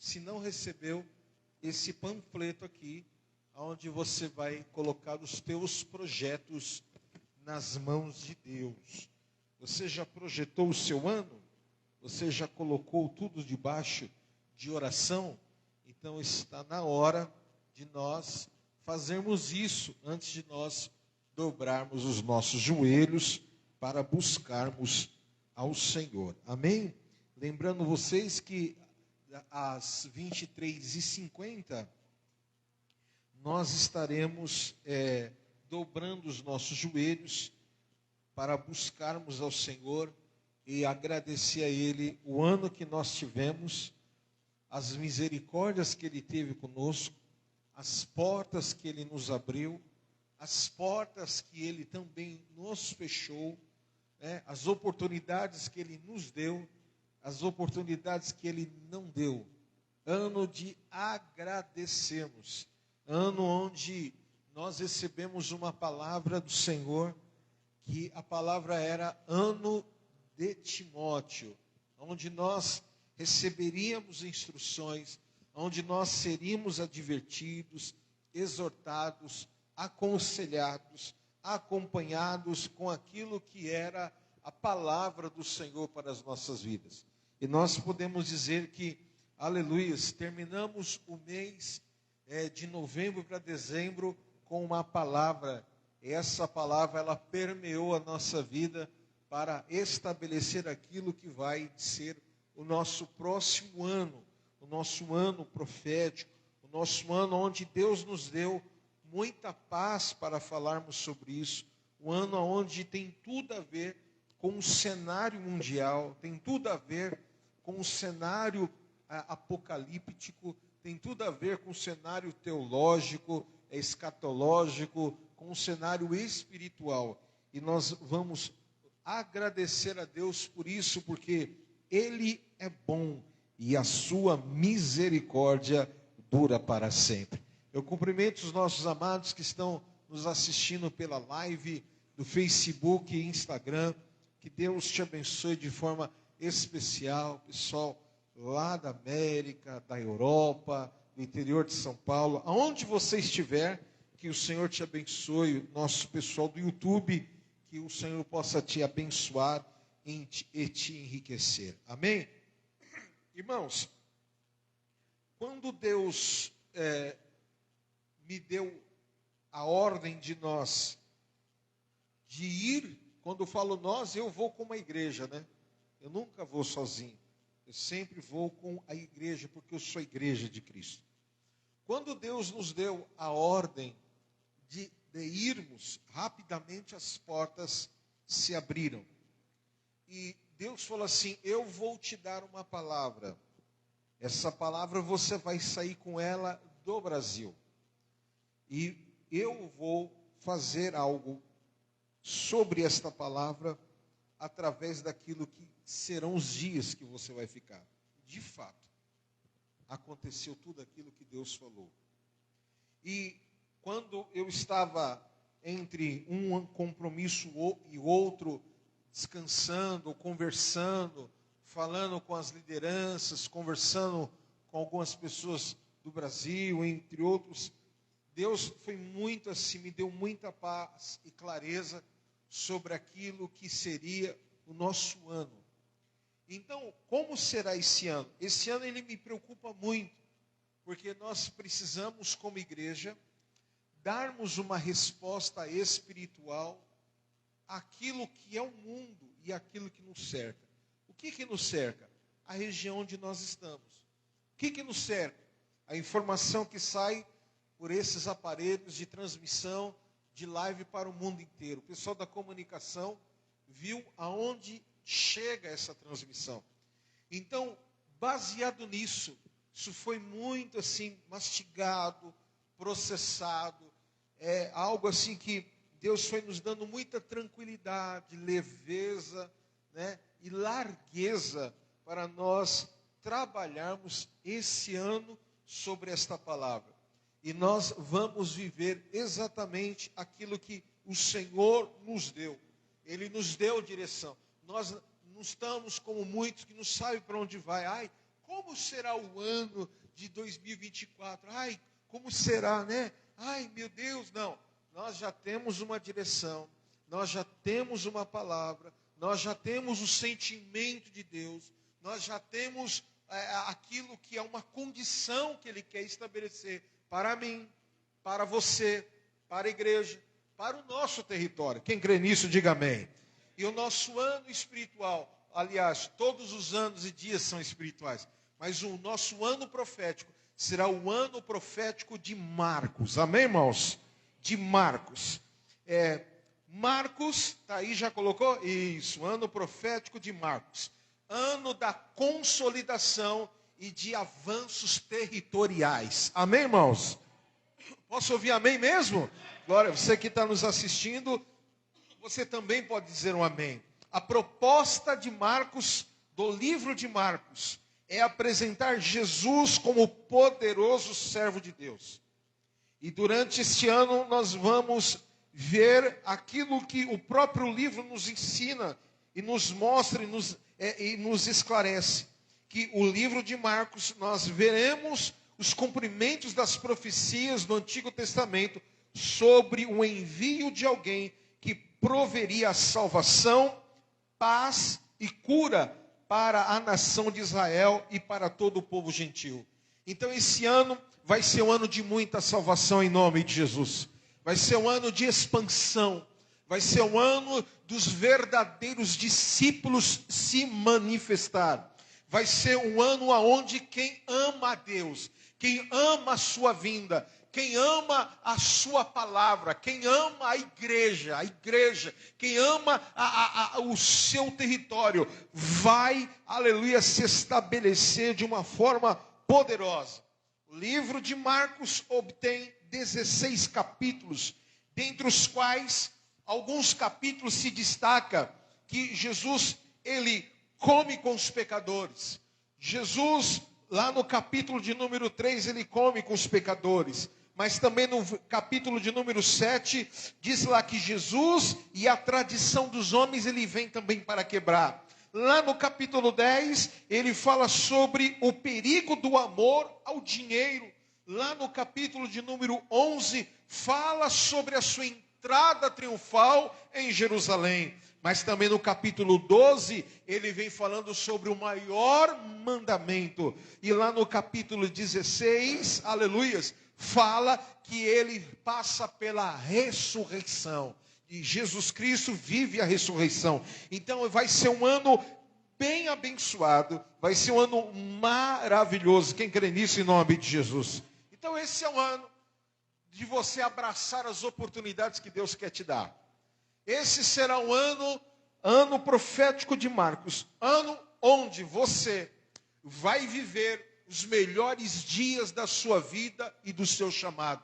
se não recebeu esse panfleto aqui, onde você vai colocar os teus projetos nas mãos de Deus. Você já projetou o seu ano? Você já colocou tudo debaixo de oração? Então está na hora de nós fazermos isso antes de nós dobrarmos os nossos joelhos para buscarmos ao Senhor. Amém? Lembrando vocês que às 23h50 nós estaremos dobrando os nossos joelhos para buscarmos ao Senhor e agradecer a Ele o ano que nós tivemos, as misericórdias que Ele teve conosco, as portas que Ele nos abriu, as portas que Ele também nos fechou, as oportunidades que Ele nos deu, as oportunidades que Ele não deu. Ano de agradecermos, ano onde nós recebemos uma palavra do Senhor, que a palavra era ano de Timóteo, onde nós receberíamos instruções, onde nós seríamos advertidos, exortados, aconselhados, acompanhados com aquilo que era a palavra do Senhor para as nossas vidas. E nós podemos dizer que, aleluias, terminamos o mês de novembro para dezembro com uma palavra. Essa palavra, ela permeou a nossa vida para estabelecer aquilo que vai ser o nosso próximo ano, o nosso ano profético, o nosso ano onde Deus nos deu muita paz para falarmos sobre isso, um ano onde tem tudo a ver com o cenário mundial, tem tudo a ver com o cenário apocalíptico, tem tudo a ver com o cenário teológico, escatológico, com o cenário espiritual. E nós vamos agradecer a Deus por isso, porque Ele é bom e a sua misericórdia dura para sempre. Eu cumprimento os nossos amados que estão nos assistindo pela live do Facebook e Instagram. Que Deus te abençoe de forma especial, pessoal lá da América, da Europa, do interior de São Paulo, aonde você estiver, que o Senhor te abençoe, nosso pessoal do YouTube, que o Senhor possa te abençoar e te enriquecer. Amém? Irmãos, quando Deus me deu a ordem de nós de ir, quando eu falo nós, eu vou com uma igreja, né? Eu nunca vou sozinho. Eu sempre vou com a igreja, porque eu sou a igreja de Cristo. Quando Deus nos deu a ordem de irmos, rapidamente as portas se abriram. E Deus falou assim: eu vou te dar uma palavra. Essa palavra você vai sair com ela do Brasil. E eu vou fazer algo sobre esta palavra através daquilo que serão os dias que você vai ficar. De fato, aconteceu tudo aquilo que Deus falou. E quando eu estava entre um compromisso e outro, descansando, conversando, falando com as lideranças, conversando com algumas pessoas do Brasil, entre outros, Deus foi muito assim, me deu muita paz e clareza sobre aquilo que seria o nosso ano. Então, como será esse ano? Esse ano ele me preocupa muito, porque nós precisamos, como igreja, darmos uma resposta espiritual àquilo que é o mundo e àquilo que nos cerca. O que nos cerca? A região onde nós estamos. O que nos cerca? A informação que sai por esses aparelhos de transmissão de live para o mundo inteiro. O pessoal da comunicação viu aonde chega essa transmissão. Então, baseado nisso, isso foi muito assim, mastigado, processado, algo assim que Deus foi nos dando muita tranquilidade, leveza, né, e largueza para nós trabalharmos esse ano sobre esta palavra. E nós vamos viver exatamente aquilo que o Senhor nos deu. Ele nos deu direção. Nós não estamos como muitos que não sabem para onde vai. Ai, como será o ano de 2024? Ai, como será, né? Ai, meu Deus, não. Nós já temos uma direção, nós já temos uma palavra, nós já temos o sentimento de Deus, nós já temos aquilo que é uma condição que Ele quer estabelecer para mim, para você, para a igreja, para o nosso território. Quem crê nisso, diga amém. E o nosso ano espiritual, aliás, todos os anos e dias são espirituais, mas o nosso ano profético será o ano profético de Marcos. Amém, irmãos? De Marcos. Marcos, tá aí, já colocou? Isso, ano profético de Marcos. Ano da consolidação e de avanços territoriais. Amém, irmãos? Posso ouvir amém mesmo? Glória, você que está nos assistindo, você também pode dizer um amém. A proposta de Marcos, do livro de Marcos, é apresentar Jesus como poderoso servo de Deus. E durante este ano nós vamos ver aquilo que o próprio livro nos ensina e nos mostra e nos esclarece. Que o livro de Marcos, nós veremos os cumprimentos das profecias do Antigo Testamento sobre o envio de alguém que proveria a salvação, paz e cura para a nação de Israel e para todo o povo gentil. Então esse ano vai ser um ano de muita salvação em nome de Jesus. Vai ser um ano de expansão. Vai ser um ano dos verdadeiros discípulos se manifestar. Vai ser um ano onde quem ama a Deus, quem ama a sua vinda, quem ama a sua palavra, quem ama a igreja, quem ama o seu território, vai, aleluia, se estabelecer de uma forma poderosa. O livro de Marcos obtém 16 capítulos, dentre os quais alguns capítulos se destaca que Jesus, ele come com os pecadores. Jesus, lá no capítulo de número 3, ele come com os pecadores. Mas também no capítulo de número 7, diz lá que Jesus e a tradição dos homens, ele vem também para quebrar. Lá no capítulo 10, ele fala sobre o perigo do amor ao dinheiro. Lá no capítulo de número 11, fala sobre a sua entrada triunfal em Jerusalém. Mas também no capítulo 12, ele vem falando sobre o maior mandamento. E lá no capítulo 16, aleluias, fala que ele passa pela ressurreição. E Jesus Cristo vive a ressurreição. Então vai ser um ano bem abençoado. Vai ser um ano maravilhoso. Quem crê nisso em nome de Jesus? Então esse é o ano de você abraçar as oportunidades que Deus quer te dar. Esse será um ano profético de Marcos. Ano onde você vai viver os melhores dias da sua vida e do seu chamado.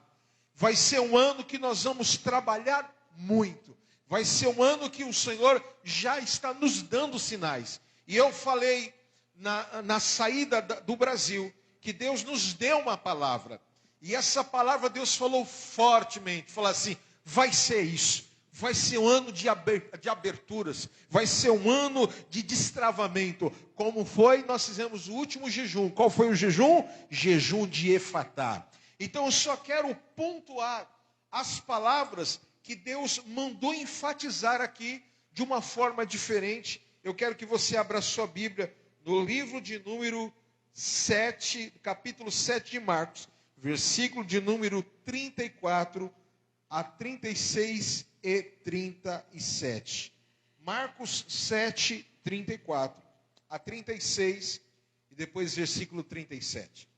Vai ser um ano que nós vamos trabalhar muito. Vai ser um ano que o Senhor já está nos dando sinais. E eu falei na saída do Brasil, que Deus nos deu uma palavra. E essa palavra Deus falou fortemente, falou assim, vai ser isso. Vai ser um ano de aberturas, vai ser um ano de destravamento. Como foi? Nós fizemos o último jejum. Qual foi o jejum? Jejum de Efatá. Então eu só quero pontuar as palavras que Deus mandou enfatizar aqui de uma forma diferente. Eu quero que você abra sua Bíblia no livro de número 7, capítulo 7 de Marcos, versículo de número 34 a 36 e 37. Marcos 7, 34 a 36 e depois versículo 37.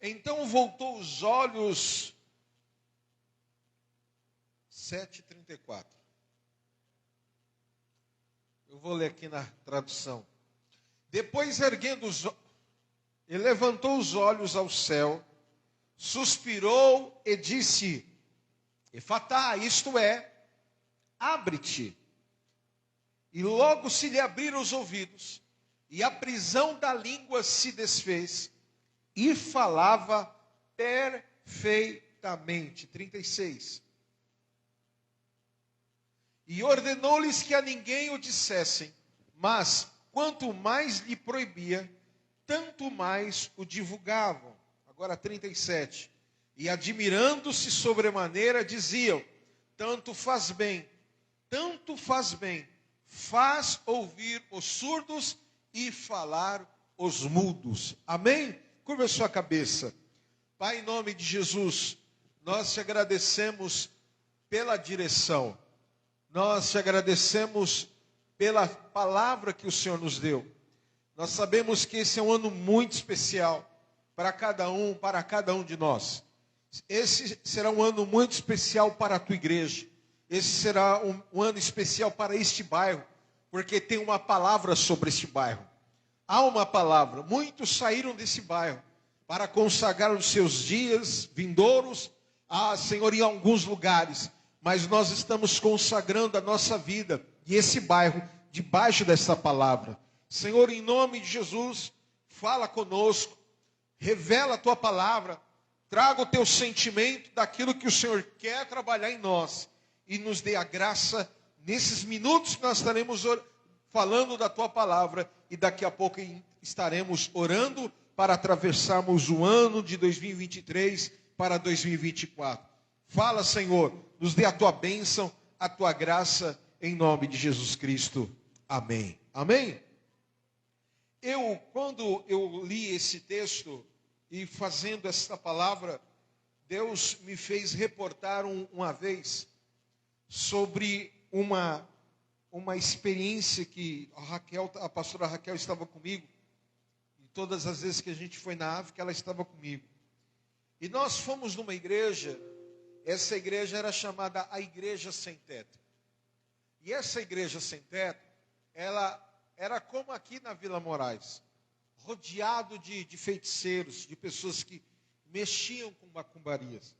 Então voltou os olhos, 7:34. Eu vou ler aqui na tradução. Depois erguendo ele levantou os olhos ao céu, suspirou e disse: Efatá, isto é, abre-te. E logo se lhe abriram os ouvidos, e a prisão da língua se desfez, e falava perfeitamente. atentamente. 36. E ordenou-lhes que a ninguém o dissessem, mas quanto mais lhe proibia, tanto mais o divulgavam. Agora 37. E admirando-se sobremaneira, diziam, tanto faz bem, faz ouvir os surdos e falar os mudos. Amém? Curva a sua cabeça. Pai, em nome de Jesus, nós te agradecemos pela direção. Nós te agradecemos pela palavra que o Senhor nos deu. Nós sabemos que esse é um ano muito especial para cada um de nós. Esse será um ano muito especial para a tua igreja. Esse será um ano especial para este bairro, porque tem uma palavra sobre este bairro. Há uma palavra. Muitos saíram desse bairro para consagrar os seus dias vindouros a Senhor em alguns lugares. Mas nós estamos consagrando a nossa vida e esse bairro debaixo dessa palavra. Senhor, em nome de Jesus, fala conosco, revela a tua palavra, traga o teu sentimento daquilo que o Senhor quer trabalhar em nós e nos dê a graça nesses minutos que nós estaremos falando da tua palavra e daqui a pouco estaremos orando para atravessarmos o ano de 2023 para 2024. Fala, Senhor, nos dê a tua bênção, a tua graça, em nome de Jesus Cristo. Amém. Amém? Quando eu li esse texto e fazendo esta palavra, Deus me fez reportar uma vez sobre uma experiência que a pastora Raquel estava comigo. E todas as vezes que a gente foi na África, ela estava comigo. E nós fomos numa igreja. Essa igreja era chamada a Igreja Sem Teto. E essa Igreja Sem Teto, ela era como aqui na Vila Moraes, rodeado de feiticeiros, de pessoas que mexiam com macumbarias.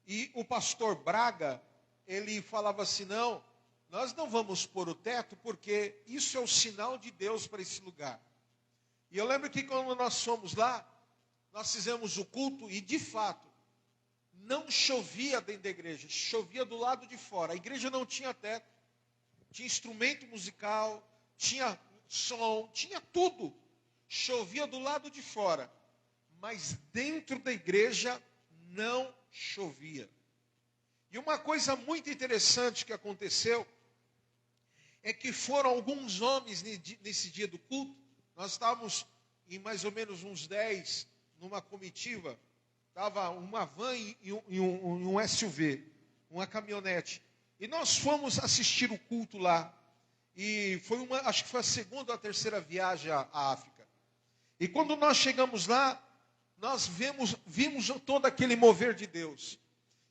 E o pastor Braga, ele falava assim, não, nós não vamos pôr o teto, porque isso é o sinal de Deus para esse lugar. E eu lembro que quando nós fomos lá, nós fizemos o culto e de fato, não chovia dentro da igreja, chovia do lado de fora. A igreja não tinha teto, tinha instrumento musical, tinha som, tinha tudo. Chovia do lado de fora, mas dentro da igreja não chovia. E uma coisa muito interessante que aconteceu, é que foram alguns homens nesse dia do culto. Nós estávamos em mais ou menos uns 10, numa comitiva. Estava uma van e um SUV, uma caminhonete. E nós fomos assistir o culto lá. E acho que foi a segunda ou a terceira viagem à África. E quando nós chegamos lá, nós vimos todo aquele mover de Deus.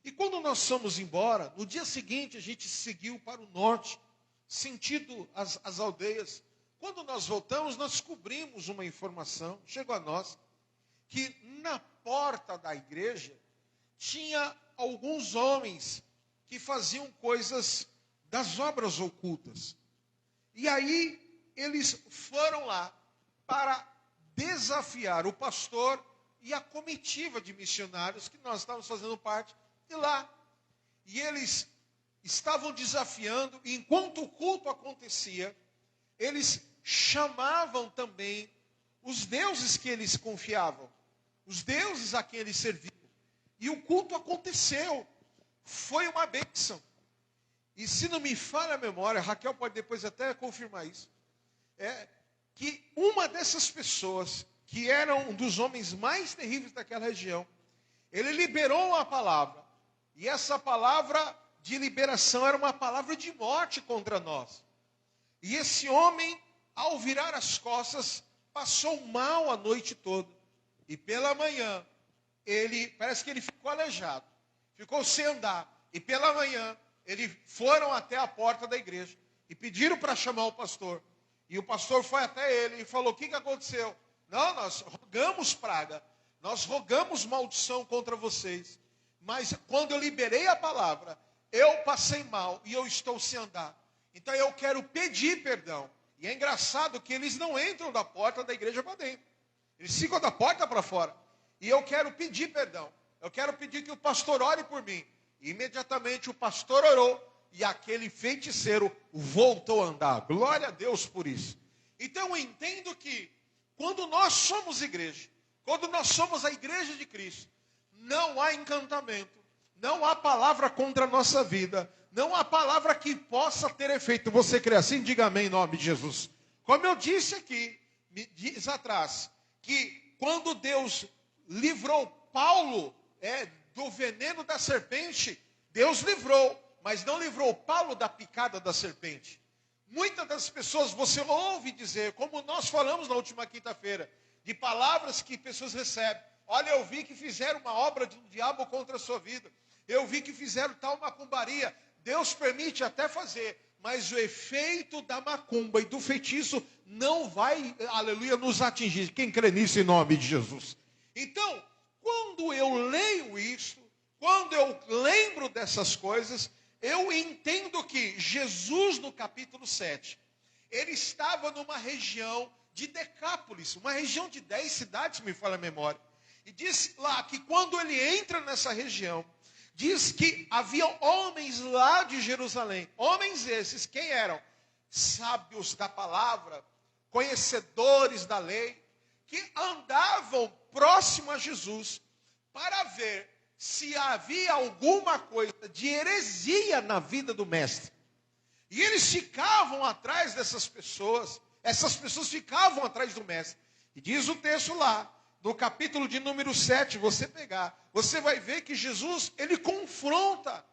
E quando nós fomos embora, no dia seguinte a gente seguiu para o norte, sentido as aldeias. Quando nós voltamos, nós descobrimos uma informação, chegou a nós, que na porta da igreja tinha alguns homens que faziam coisas das obras ocultas. E aí eles foram lá para desafiar o pastor e a comitiva de missionários que nós estávamos fazendo parte de lá. E eles estavam desafiando, e enquanto o culto acontecia, eles chamavam também os deuses que eles confiavam, os deuses a quem eles serviam. E o culto aconteceu. Foi uma bênção. E se não me falha a memória, Raquel pode depois até confirmar isso, que uma dessas pessoas, que era um dos homens mais terríveis daquela região, ele liberou a palavra. E essa palavra de liberação era uma palavra de morte contra nós. E esse homem, ao virar as costas, passou mal a noite toda. E pela manhã, parece que ele ficou aleijado, ficou sem andar. E pela manhã, eles foram até a porta da igreja e pediram para chamar o pastor. E o pastor foi até ele e falou, o que aconteceu? Não, nós rogamos praga, nós rogamos maldição contra vocês. Mas quando eu liberei a palavra, eu passei mal e eu estou sem andar. Então eu quero pedir perdão. E é engraçado que eles não entram da porta da igreja para dentro. Eles ficam da porta para fora. E eu quero pedir perdão. eu quero pedir que o pastor ore por mim. E imediatamente o pastor orou e aquele feiticeiro voltou a andar. Glória a Deus por isso. Então eu entendo que quando nós somos igreja, quando nós somos a igreja de Cristo, não há encantamento, não há palavra contra a nossa vida, não há palavra que possa ter efeito. Você crê assim? Diga amém em nome de Jesus. Como eu disse aqui, dias atrás, que quando Deus livrou Paulo do veneno da serpente, Deus livrou, mas não livrou Paulo da picada da serpente. Muitas das pessoas você ouve dizer, como nós falamos na última quinta-feira, de palavras que pessoas recebem. Olha, eu vi que fizeram uma obra de um diabo contra a sua vida. Eu vi que fizeram tal macumbaria. Deus permite até fazer, mas o efeito da macumba e do feitiço não vai, aleluia, nos atingir. Quem crê nisso em nome de Jesus? Então, quando eu leio isso, quando eu lembro dessas coisas, eu entendo que Jesus, no capítulo 7, ele estava numa região de Decápolis, uma região de 10 cidades, me fala a memória. E diz lá que quando ele entra nessa região, diz que havia homens lá de Jerusalém. Homens esses, quem eram? Sábios da palavra, conhecedores da lei, que andavam próximo a Jesus para ver se havia alguma coisa de heresia na vida do mestre. E eles ficavam atrás dessas pessoas, essas pessoas ficavam atrás do mestre. E diz o texto lá, no capítulo de número 7, você pegar, você vai ver que Jesus, ele confronta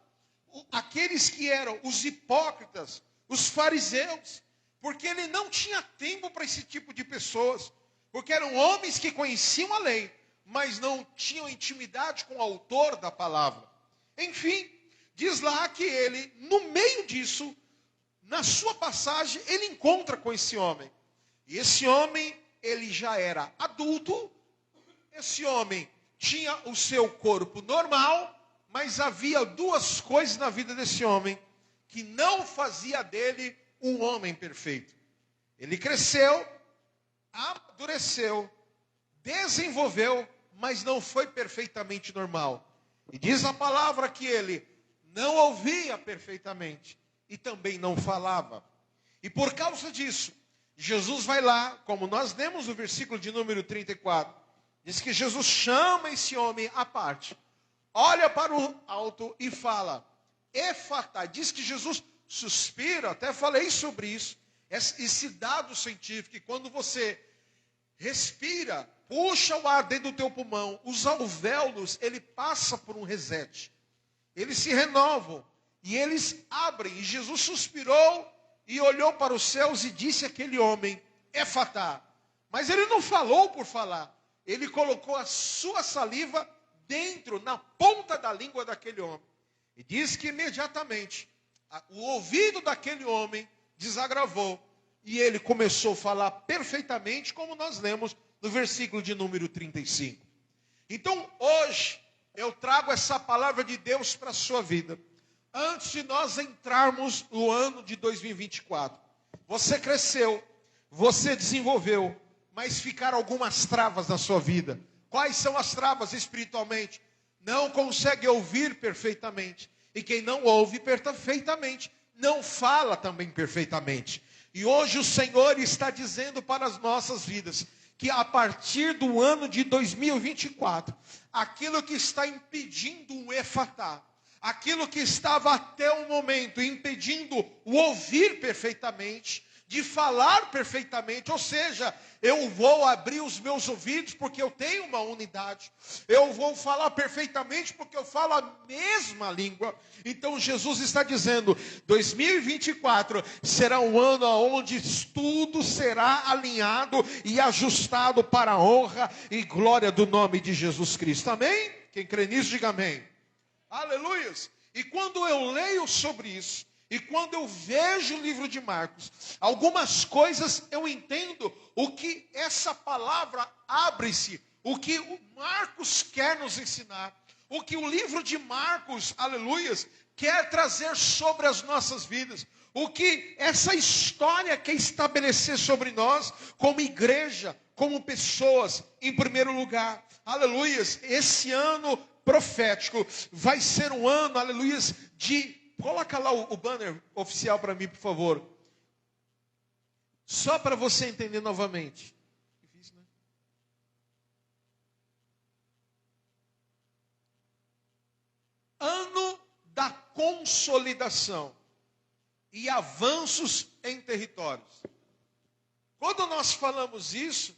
aqueles que eram os hipócritas, os fariseus, porque ele não tinha tempo para esse tipo de pessoas, porque eram homens que conheciam a lei, mas não tinham intimidade com o autor da palavra. Enfim, diz lá que ele, no meio disso, na sua passagem, ele encontra com esse homem. E esse homem, ele já era adulto. Esse homem tinha o seu corpo normal, mas havia duas coisas na vida desse homem que não fazia dele um homem perfeito. Ele cresceu, amadureceu, desenvolveu, mas não foi perfeitamente normal. E diz a palavra que ele não ouvia perfeitamente e também não falava. E por causa disso, Jesus vai lá, como nós lemos no versículo de número 34, diz que Jesus chama esse homem à parte, olha para o alto e fala, Efatá. Diz que Jesus suspira, até falei sobre isso, esse dado científico, que quando você respira, puxa o ar dentro do teu pulmão, os alvéolos, ele passa por um reset, eles se renovam, e eles abrem, e Jesus suspirou, e olhou para os céus e disse àquele homem, Efatá. Mas ele não falou por falar, ele colocou a sua saliva dentro, na ponta da língua daquele homem. E diz que imediatamente, o ouvido daquele homem desagravou. E ele começou a falar perfeitamente, como nós lemos no versículo de número 35. Então, hoje, eu trago essa palavra de Deus para a sua vida. Antes de nós entrarmos no ano de 2024. Você cresceu, você desenvolveu, mas ficaram algumas travas na sua vida. Quais são as travas espiritualmente? Não consegue ouvir perfeitamente. E quem não ouve perfeitamente, não fala também perfeitamente. E hoje o Senhor está dizendo para as nossas vidas, que a partir do ano de 2024, aquilo que está impedindo o Efatá, aquilo que estava até o momento impedindo o ouvir perfeitamente, de falar perfeitamente, ou seja, eu vou abrir os meus ouvidos porque eu tenho uma unidade, eu vou falar perfeitamente porque eu falo a mesma língua. Então Jesus está dizendo, 2024 será um ano onde tudo será alinhado e ajustado para a honra e glória do nome de Jesus Cristo, amém? Quem crê nisso, diga amém. Aleluias. E quando eu leio sobre isso, e quando eu vejo o livro de Marcos, algumas coisas eu entendo o que essa palavra abre-se, o que o Marcos quer nos ensinar, o que o livro de Marcos, aleluias, quer trazer sobre as nossas vidas, o que essa história quer estabelecer sobre nós, como igreja, como pessoas, em primeiro lugar. Aleluias, esse ano profético. Vai ser um ano, aleluia, coloca lá o banner oficial para mim, por favor. Só para você entender novamente. Difícil, né? Ano da consolidação e avanços em territórios. Quando nós falamos isso,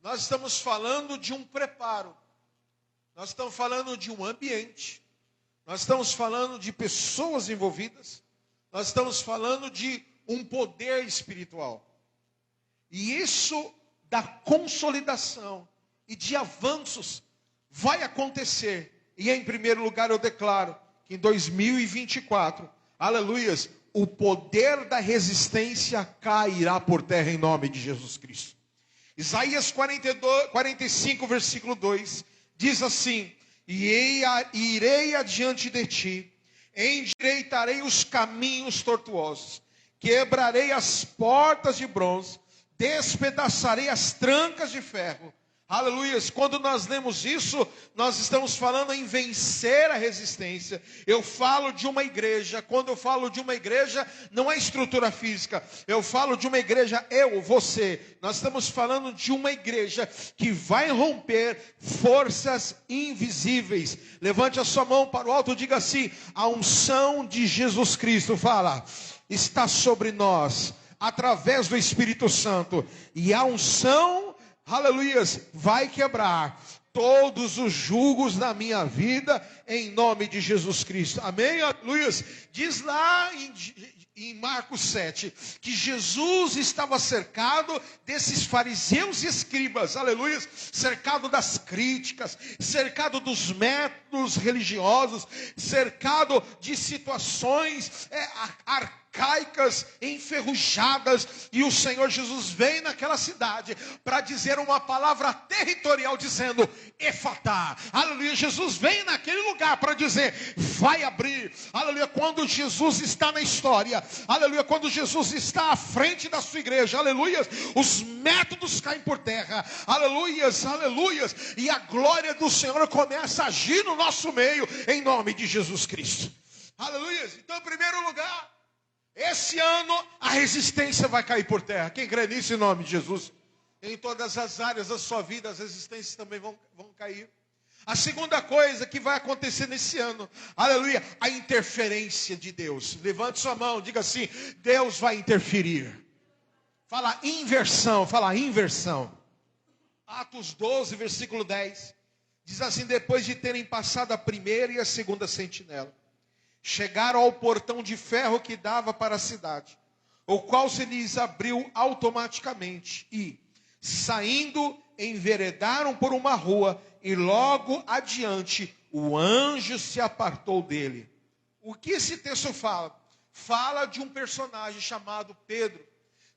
nós estamos falando de um preparo. Nós estamos falando de um ambiente. Nós estamos falando de pessoas envolvidas. Nós estamos falando de um poder espiritual. E isso da consolidação e de avanços vai acontecer. E em primeiro lugar eu declaro que em 2024, aleluias, o poder da resistência cairá por terra em nome de Jesus Cristo. Isaías 45, versículo 2, diz assim: e irei adiante de ti, endireitarei os caminhos tortuosos, quebrarei as portas de bronze, despedaçarei as trancas de ferro. Aleluias, quando nós lemos isso, nós estamos falando em vencer a resistência. Eu falo de uma igreja, quando eu falo de uma igreja, não é estrutura física. Eu falo de uma igreja, você. Nós estamos falando de uma igreja que vai romper forças invisíveis. Levante a sua mão para o alto e diga assim: a unção de Jesus Cristo, fala, está sobre nós, através do Espírito Santo. E a unção, aleluias, vai quebrar todos os julgos da minha vida, em nome de Jesus Cristo. Amém, aleluias. Diz lá em Marcos 7, que Jesus estava cercado desses fariseus e escribas, aleluia, cercado das críticas, cercado dos métodos religiosos, cercado de situações arcaicas, enferrujadas, e o Senhor Jesus vem naquela cidade para dizer uma palavra territorial, dizendo: Efatá, aleluia. Jesus vem naquele lugar para dizer: vai abrir, aleluia. Quando Jesus está na história, aleluia, quando Jesus está à frente da sua igreja, aleluia, os métodos caem por terra, aleluias, aleluias, e a glória do Senhor começa a agir no nosso meio, em nome de Jesus Cristo, aleluia. Então, em primeiro lugar, esse ano a resistência vai cair por terra. Quem crê nisso, em nome de Jesus? Em todas as áreas da sua vida, as resistências também vão cair. A segunda coisa que vai acontecer nesse ano, aleluia, a interferência de Deus. Levante sua mão, diga assim: Deus vai interferir. Fala inversão, fala inversão. Atos 12, versículo 10, diz assim: depois de terem passado a primeira e a segunda sentinela, chegaram ao portão de ferro que dava para a cidade, o qual se lhes abriu automaticamente, e, saindo, enveredaram por uma rua, e logo adiante o anjo se apartou dele. O que esse texto fala? Fala de um personagem chamado Pedro,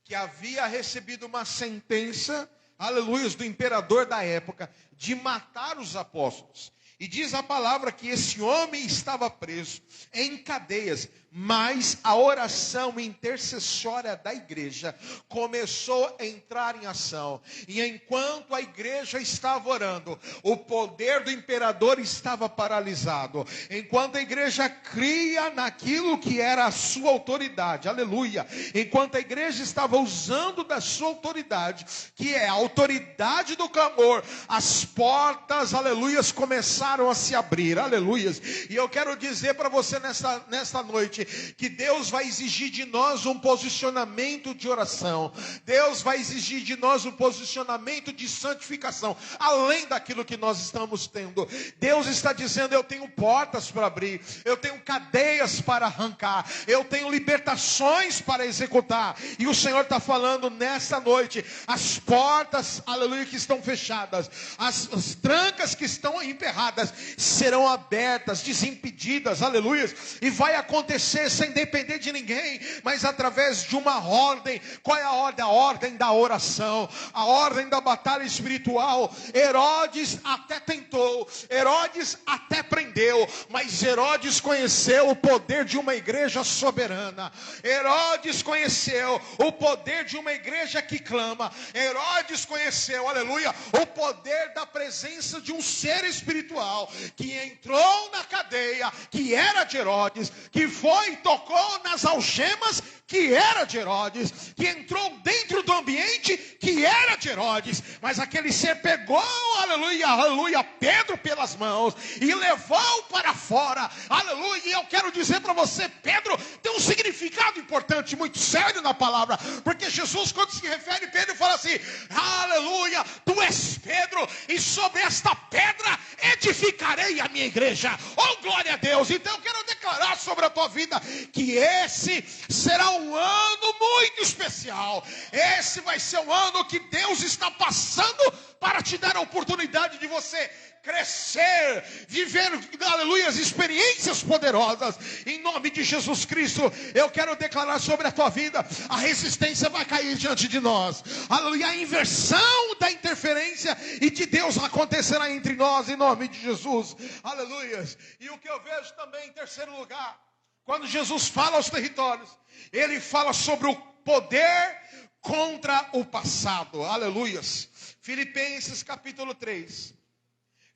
que havia recebido uma sentença, aleluia, do imperador da época, de matar os apóstolos. E diz a palavra que esse homem estava preso em cadeias, mas a oração intercessória da igreja começou a entrar em ação. E enquanto a igreja estava orando, o poder do imperador estava paralisado. Enquanto a igreja cria naquilo que era a sua autoridade, aleluia. Enquanto a igreja estava usando da sua autoridade, que é a autoridade do clamor, as portas, aleluias, começaram a se abrir, aleluias. E eu quero dizer para você nesta noite, que Deus vai exigir de nós um posicionamento de oração. Deus vai exigir de nós um posicionamento de santificação, além daquilo que nós estamos tendo. Deus está dizendo: eu tenho portas para abrir, eu tenho cadeias para arrancar, eu tenho libertações para executar. E o Senhor está falando nesta noite: as portas, aleluia, que estão fechadas, as trancas que estão emperradas, serão abertas, desimpedidas, aleluia. E vai acontecer sem depender de ninguém, mas através de uma ordem. Qual é a ordem? A ordem da oração, a ordem da batalha espiritual. Herodes até tentou, Herodes até prendeu, mas Herodes conheceu o poder poder de uma igreja soberana. Herodes conheceu o poder de uma igreja que clama. Herodes conheceu, aleluia, o poder da presença de um ser espiritual que entrou na cadeia, que era de Herodes, que foi e tocou nas algemas, que era de Herodes, que entrou dentro do ambiente, que era de Herodes, mas aquele ser pegou, aleluia, aleluia, Pedro pelas mãos e levou para fora, aleluia. E eu quero dizer para você, Pedro tem um significado importante, muito sério na palavra, porque Jesus, quando se refere a Pedro, fala assim: aleluia, tu és Pedro, e sobre esta pedra edificarei a minha igreja. Oh, glória a Deus. Então eu quero declarar sobre a tua vida que esse será um ano muito especial. Esse vai ser um ano que Deus está passando para te dar a oportunidade de você crescer, viver, aleluia, as experiências poderosas, em nome de Jesus Cristo. Eu quero declarar sobre a tua vida: a resistência vai cair diante de nós, aleluia, a inversão da interferência e de Deus acontecerá entre nós, em nome de Jesus, aleluia. E o que eu vejo também, em terceiro lugar, quando Jesus fala aos territórios, ele fala sobre o poder contra o passado, aleluias. Filipenses capítulo 3,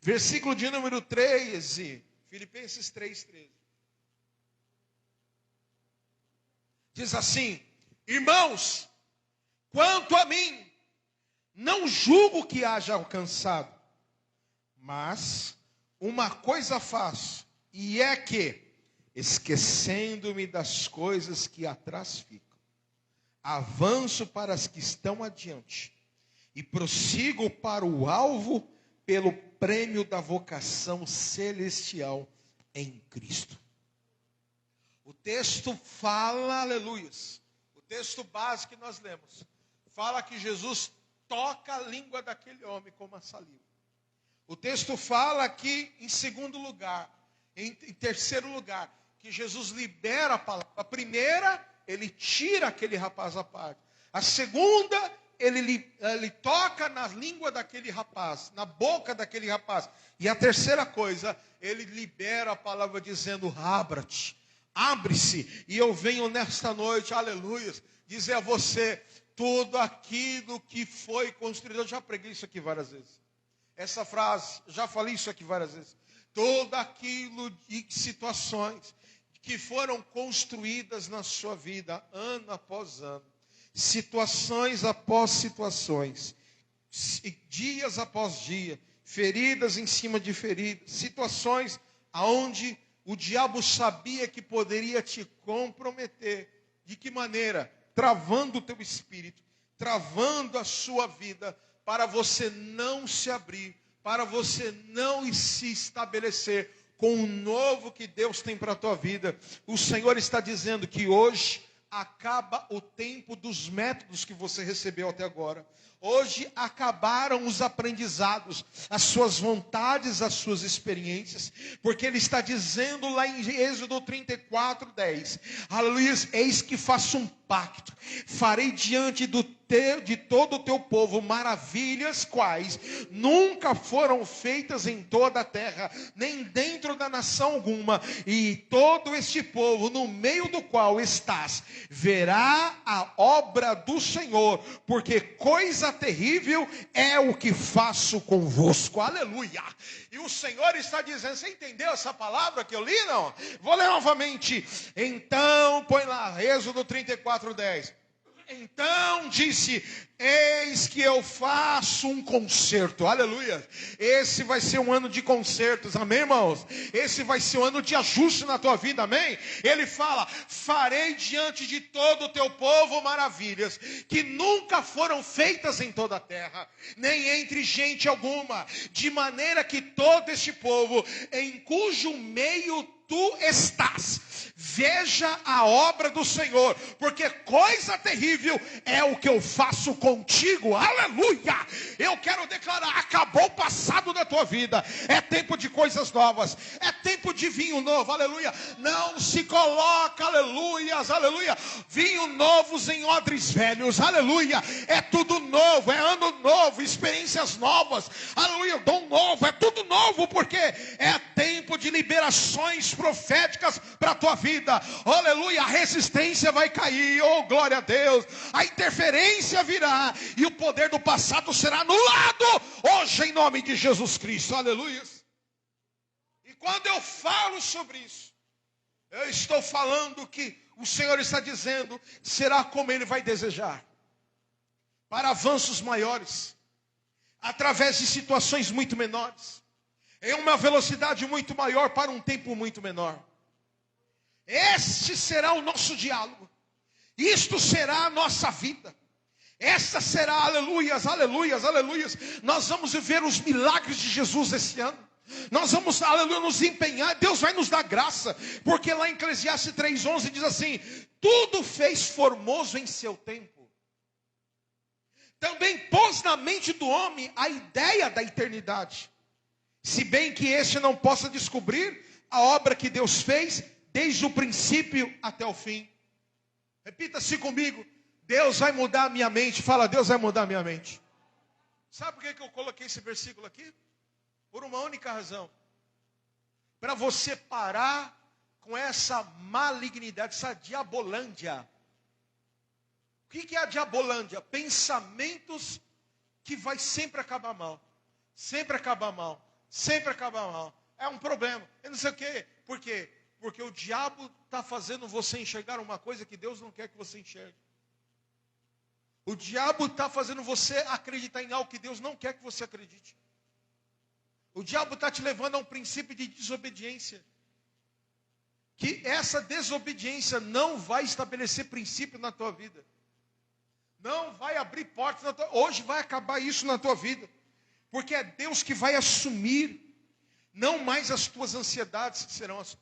versículo de número 13, Filipenses 3:13. Diz assim: irmãos, quanto a mim, não julgo que haja alcançado, mas uma coisa faço, e é que, esquecendo-me das coisas que atrás ficam, avanço para as que estão adiante, e prossigo para o alvo, pelo prêmio da vocação celestial em Cristo. O texto fala, aleluias, o texto básico que nós lemos, fala que Jesus toca a língua daquele homem com uma saliva. O texto fala aqui, em segundo lugar, em terceiro lugar, que Jesus libera a palavra. A primeira, ele tira aquele rapaz à parte. A segunda, ele toca na língua daquele rapaz, na boca daquele rapaz. E a terceira coisa, ele libera a palavra dizendo: abra-te, abre-se. E eu venho nesta noite, aleluia, dizer a você, tudo aquilo que foi construído. Eu já preguei isso aqui várias vezes. Essa frase, já falei isso aqui várias vezes. Tudo aquilo de situações que foram construídas na sua vida, ano após ano. Situações após situações, dias após dia, feridas em cima de feridas, situações aonde o diabo sabia que poderia te comprometer. De que maneira? Travando o teu espírito, travando a sua vida, para você não se abrir, para você não se estabelecer com o novo que Deus tem para a tua vida. O Senhor está dizendo que hoje acaba o tempo dos métodos que você recebeu até agora. Hoje acabaram os aprendizados, as suas vontades, as suas experiências, porque Ele está dizendo lá em Êxodo 34:10, aleluia, eis que faço um pacto, farei diante de todo o teu povo maravilhas quais nunca foram feitas em toda a terra, nem dentro da nação alguma, e todo este povo no meio do qual estás verá a obra do Senhor, porque coisa terrível é o que faço convosco, aleluia. E o Senhor está dizendo, você entendeu essa palavra que eu li, não? Vou ler novamente. Então, põe lá, Êxodo 34:10. Então disse, eis que eu faço um concerto, aleluia. Esse vai ser um ano de concertos, amém, irmãos? Esse vai ser um ano de ajuste na tua vida, amém? Ele fala, farei diante de todo o teu povo maravilhas, que nunca foram feitas em toda a terra, nem entre gente alguma, de maneira que todo este povo, em cujo meio tu estás, veja a obra do Senhor, porque coisa terrível é o que eu faço contigo. Aleluia! Eu quero declarar, acabou o passado da tua vida, é tempo de coisas novas, é tempo de vinho novo. Aleluia! Não se coloca, aleluias, aleluia, vinho novos em odres velhos. Aleluia! É tudo novo, é ano novo, experiências novas, aleluia, dom novo, é tudo novo, porque é tempo de liberações proféticas para a tua vida. Aleluia, a resistência vai cair, oh glória a Deus, a interferência virá, e o poder do passado será anulado, hoje em nome de Jesus Cristo. Aleluia. E quando eu falo sobre isso, eu estou falando que o Senhor está dizendo, será como Ele vai desejar, para avanços maiores, através de situações muito menores, em uma velocidade muito maior, para um tempo muito menor. Este será o nosso diálogo, isto será a nossa vida, esta será, aleluias, aleluias, aleluias, nós vamos viver os milagres de Jesus esse ano. Nós vamos, aleluia, nos empenhar, Deus vai nos dar graça, porque lá em Eclesiastes 3:11 diz assim, tudo fez formoso em seu tempo. Também pôs na mente do homem a ideia da eternidade, se bem que este não possa descobrir a obra que Deus fez, desde o princípio até o fim. Repita-se comigo, Deus vai mudar a minha mente. Fala, Deus vai mudar a minha mente. Sabe por que eu coloquei esse versículo aqui? Por uma única razão. Para você parar com essa malignidade, essa diabolândia. O que é a diabolândia? Pensamentos que vai sempre acabar mal. Sempre acabar mal. Sempre acabar mal. É um problema. Eu não sei o quê. Por quê? Porque o diabo está fazendo você enxergar uma coisa que Deus não quer que você enxergue. O diabo está fazendo você acreditar em algo que Deus não quer que você acredite. O diabo está te levando a um princípio de desobediência. Que essa desobediência não vai estabelecer princípio na tua vida. Não vai abrir portas na tua vida. Hoje vai acabar isso na tua vida. Porque é Deus que vai assumir. Não mais as tuas ansiedades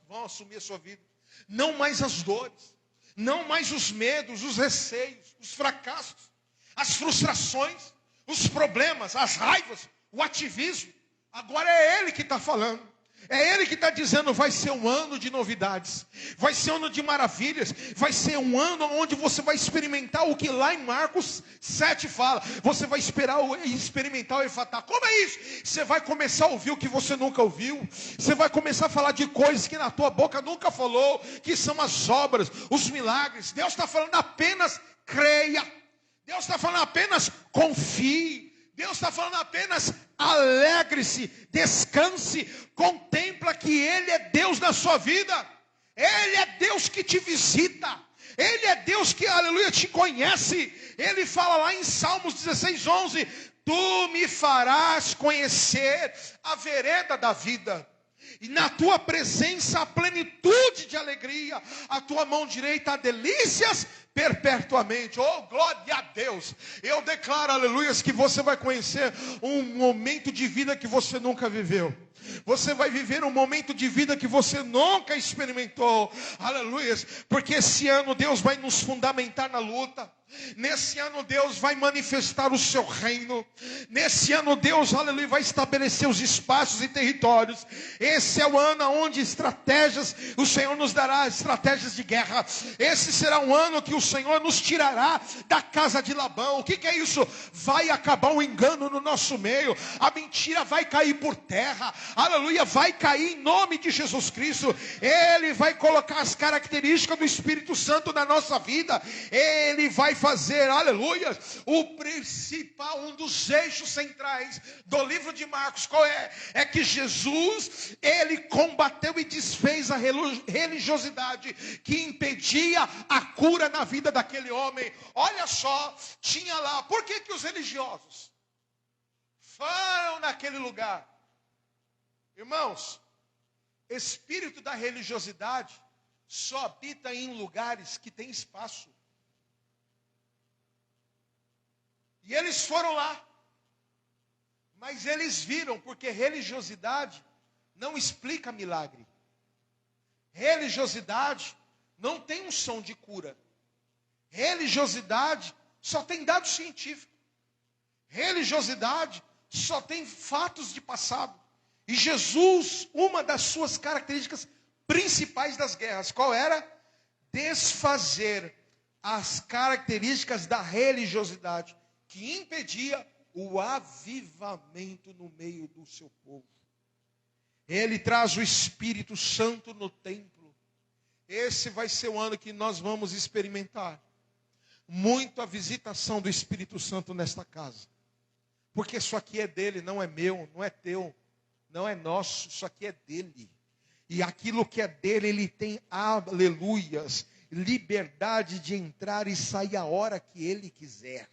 vão assumir a sua vida. Não mais as dores. Não mais os medos, os receios, os fracassos, as frustrações, os problemas, as raivas, o ativismo. Agora é Ele que está falando. É Ele que está dizendo, vai ser um ano de novidades. Vai ser um ano de maravilhas. Vai ser um ano onde você vai experimentar o que lá em Marcos 7 fala. Você vai experimentar o Efatá. Como é isso? Você vai começar a ouvir o que você nunca ouviu. Você vai começar a falar de coisas que na tua boca nunca falou. Que são as obras, os milagres. Deus está falando apenas creia. Deus está falando apenas confie. Deus está falando apenas alegre-se, descanse, contempla que Ele é Deus na sua vida. Ele é Deus que te visita. Ele é Deus que, aleluia, te conhece. Ele fala lá em Salmos 16:11, tu me farás conhecer a vereda da vida. E na tua presença a plenitude de alegria, a tua mão direita há delícias perpetuamente. Oh, glória a Deus. Eu declaro, aleluias, que você vai conhecer um momento de vida que você nunca viveu. Você vai viver um momento de vida que você nunca experimentou. Aleluias. Porque esse ano Deus vai nos fundamentar na luta. Nesse ano Deus vai manifestar o seu reino. Nesse ano Deus, aleluia, vai estabelecer os espaços e territórios. Esse é o ano onde o Senhor nos dará estratégias de guerra. Esse será um ano que o Senhor nos tirará da casa de Labão. O que é isso? Vai acabar o engano no nosso meio. A mentira vai cair por terra. Aleluia, vai cair em nome de Jesus Cristo. Ele vai colocar as características do Espírito Santo na nossa vida. Ele vai fazer, aleluia, o principal, um dos eixos centrais do livro de Marcos, qual é? É que Jesus, ele combateu e desfez a religiosidade que impedia a cura na vida daquele homem. Olha só, tinha lá, por que os religiosos foram naquele lugar? Irmãos, espírito da religiosidade só habita em lugares que tem espaço. E eles foram lá. Mas eles viram, porque religiosidade não explica milagre. Religiosidade não tem unção de cura. Religiosidade só tem dado científico. Religiosidade só tem fatos de passado. E Jesus, uma das suas características principais das guerras, qual era? Desfazer as características da religiosidade, que impedia o avivamento no meio do seu povo. Ele traz o Espírito Santo no templo. Esse vai ser o ano que nós vamos experimentar muito a visitação do Espírito Santo nesta casa. Porque isso aqui é dele, não é meu, não é teu, não é nosso, isso aqui é dele. E aquilo que é dele, ele tem, aleluias, liberdade de entrar e sair a hora que ele quiser.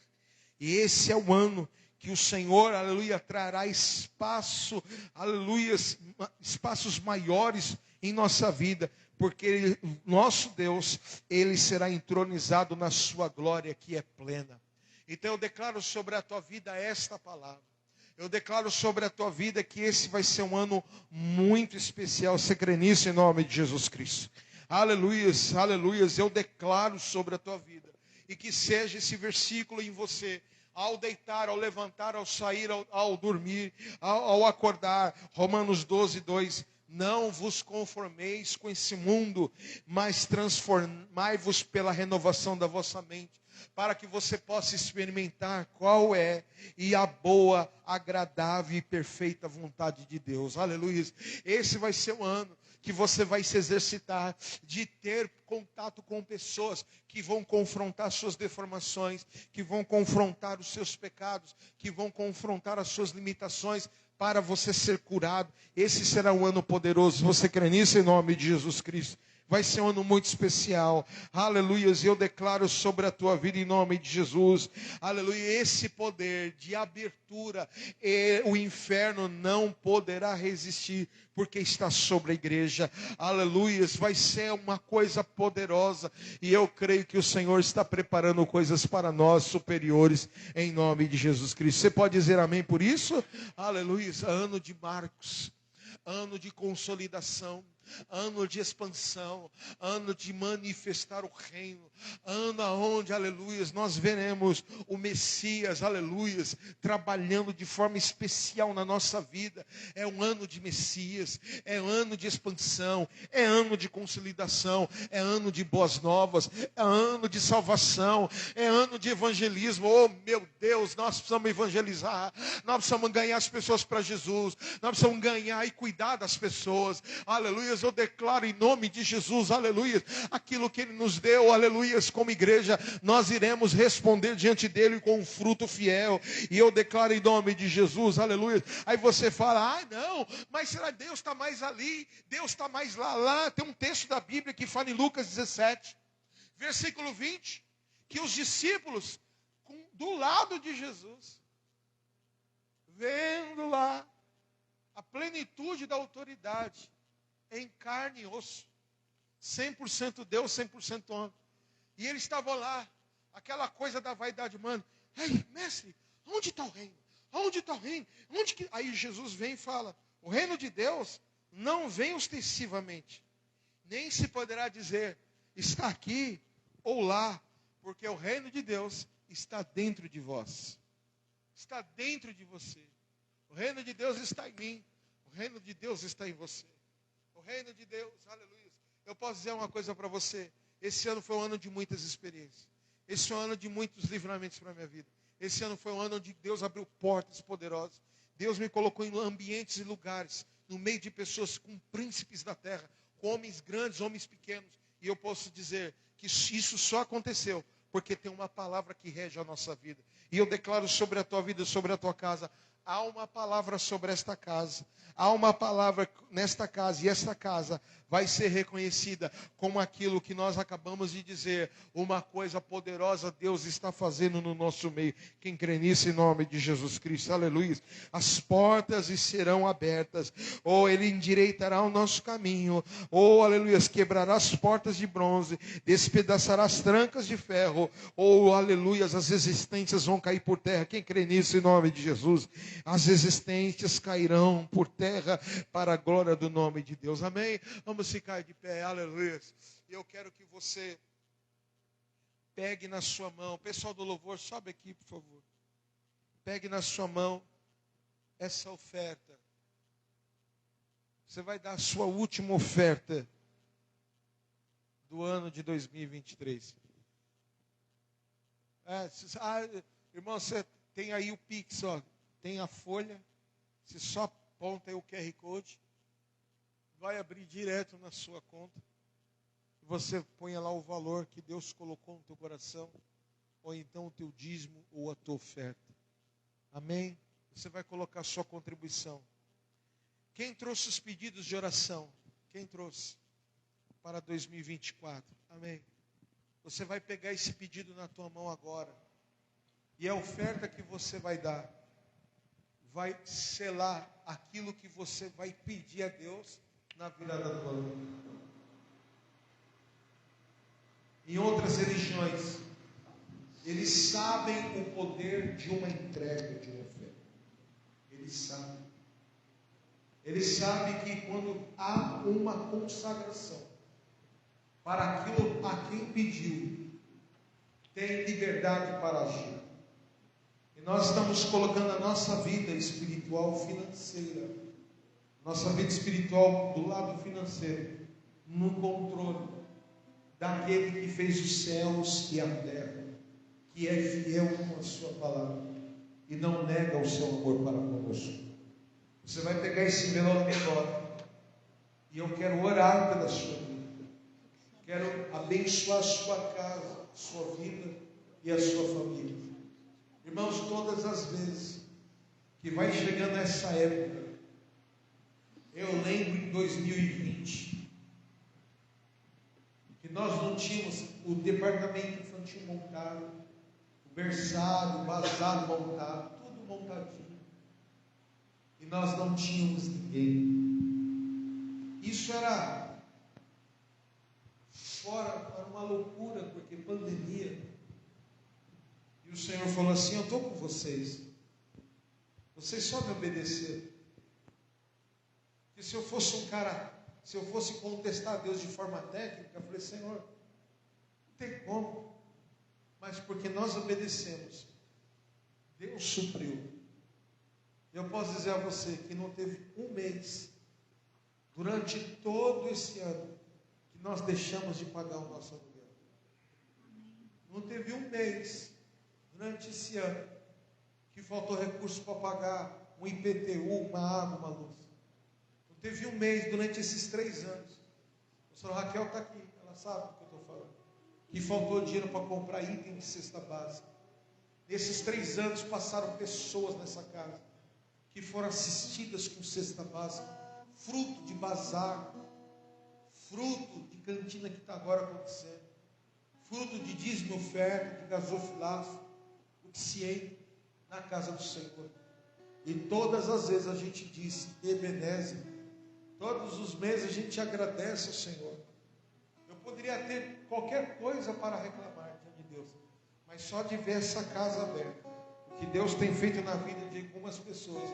E esse é o ano que o Senhor, aleluia, trará espaço, aleluias, espaços maiores em nossa vida, porque nosso Deus, ele será entronizado na sua glória que é plena. Então eu declaro sobre a tua vida esta palavra. Eu declaro sobre a tua vida que esse vai ser um ano muito especial. Você crê nisso em nome de Jesus Cristo? Aleluias, aleluias. Eu declaro sobre a tua vida. E que seja esse versículo em você. Ao deitar, ao levantar, ao sair, ao dormir, ao acordar. Romanos 12, 2. Não vos conformeis com esse mundo, mas transformai-vos pela renovação da vossa mente, para que você possa experimentar qual é e a boa, agradável e perfeita vontade de Deus. Aleluia. Esse vai ser o ano que você vai se exercitar de ter contato com pessoas que vão confrontar suas deformações, que vão confrontar os seus pecados, que vão confrontar as suas limitações, para você ser curado. Esse será um ano poderoso. Você crê nisso em nome de Jesus Cristo? Vai ser um ano muito especial. Aleluias. Eu declaro sobre a tua vida em nome de Jesus. Aleluia. Esse poder de abertura, o inferno não poderá resistir, porque está sobre a igreja. Aleluias. Vai ser uma coisa poderosa. E eu creio que o Senhor está preparando coisas para nós superiores em nome de Jesus Cristo. Você pode dizer amém por isso? Aleluia. Ano de Marcos. Ano de consolidação, ano de expansão, ano de manifestar o reino, ano onde, aleluias, nós veremos o Messias, aleluias, trabalhando de forma especial na nossa vida. É um ano de Messias, é ano de expansão, é ano de consolidação, é ano de boas novas, é ano de salvação, é ano de evangelismo. Oh meu Deus, nós precisamos evangelizar, nós precisamos ganhar as pessoas para Jesus, nós precisamos ganhar e cuidar das pessoas. Aleluias, eu declaro em nome de Jesus, aleluias, aquilo que Ele nos deu, aleluias, como igreja, nós iremos responder diante dEle com um fruto fiel. E eu declaro em nome de Jesus, aleluias. Aí você fala, não, mas será que Deus está mais ali, Deus está mais lá? Tem um texto da Bíblia que fala em Lucas 17, versículo 20, que os discípulos, do lado de Jesus, vendo lá a plenitude da autoridade, em carne e osso, 100% Deus, 100% homem. E eles estavam lá, aquela coisa da vaidade humana. Ei, mestre, onde está o reino? Onde está o reino? Aí Jesus vem e fala, o reino de Deus não vem ostensivamente, nem se poderá dizer, está aqui ou lá, porque o reino de Deus está dentro de vós. Está dentro de você. O reino de Deus está em mim. O reino de Deus está em você. O reino de Deus, aleluia. Eu posso dizer uma coisa para você. Esse ano foi um ano de muitas experiências. Esse foi um ano de muitos livramentos para a minha vida. Esse ano foi um ano onde Deus abriu portas poderosas. Deus me colocou em ambientes e lugares, no meio de pessoas com príncipes da terra, com homens grandes, homens pequenos. E eu posso dizer que isso só aconteceu porque tem uma palavra que rege a nossa vida. E eu declaro sobre a tua vida, sobre a tua casa, há uma palavra sobre esta casa. Há uma palavra nesta casa. E esta casa vai ser reconhecida como aquilo que nós acabamos de dizer. Uma coisa poderosa Deus está fazendo no nosso meio. Quem crê nisso em nome de Jesus Cristo. Aleluia. As portas serão abertas. Ou Ele endireitará o nosso caminho. Ou, aleluia, quebrará as portas de bronze. Despedaçará as trancas de ferro. Ou, aleluia, as resistências vão cair por terra. Quem crê nisso em nome de Jesus? As resistências cairão por terra para a glória do nome de Deus. Amém? Vamos ficar de pé, aleluia. E eu quero que você pegue na sua mão. Pessoal do louvor, sobe aqui, por favor. Pegue na sua mão essa oferta. Você vai dar a sua última oferta do ano de 2023. Irmão, você tem aí o Pix, ó, tem a folha. Você só aponta aí o QR Code. Vai abrir direto na sua conta. Você põe lá o valor que Deus colocou no teu coração. Ou então o teu dízimo ou a tua oferta. Amém? Você vai colocar a sua contribuição. Quem trouxe os pedidos de oração? Quem trouxe? Para 2024. Amém? Você vai pegar esse pedido na tua mão agora. E a oferta que você vai dar vai selar aquilo que você vai pedir a Deus na virada do ano. Em outras religiões, eles sabem o poder de uma entrega, de uma oferta. Eles sabem. Eles sabem que quando há uma consagração para aquilo a quem pediu, tem liberdade para agir. E nós estamos colocando a nossa vida espiritual financeira, nossa vida espiritual do lado financeiro, no controle daquele que fez os céus e a terra, que é fiel com a sua palavra e não nega o seu amor para conosco. Você vai pegar esse envelope agora e eu quero orar pela sua vida. Quero abençoar a sua casa, a sua vida e a sua família. Irmãos, todas as vezes que vai chegando essa época, eu lembro em 2020, que nós não tínhamos o departamento infantil montado, o berçário, o bazar montado, tudo montadinho. E nós não tínhamos ninguém. Isso era uma loucura, porque pandemia. E o Senhor falou assim: eu estou com vocês. Vocês só me obedeceram. Porque se eu fosse um cara, se eu fosse contestar a Deus de forma técnica, eu falei: Senhor, não tem como. Mas porque nós obedecemos, Deus supriu. Eu posso dizer a você que não teve um mês, durante todo esse ano, que nós deixamos de pagar o nosso aluguel. Não teve um mês, durante esse ano, que faltou recurso para pagar um IPTU, uma água, uma luz. Não teve um mês, durante esses 3 anos. A senhora Raquel está aqui, ela sabe do que eu estou falando. Que faltou dinheiro para comprar item de cesta básica. Nesses 3 anos passaram pessoas nessa casa que foram assistidas com cesta básica, fruto de bazar, fruto de cantina que está agora acontecendo, fruto de dízimo, oferta, de gasofilaço, o que se entra na casa do Senhor. E todas as vezes a gente diz: Ebenezer, todos os meses a gente agradece ao Senhor. Eu poderia ter qualquer coisa para reclamar diante de Deus, mas só de ver essa casa aberta, o que Deus tem feito na vida de algumas pessoas,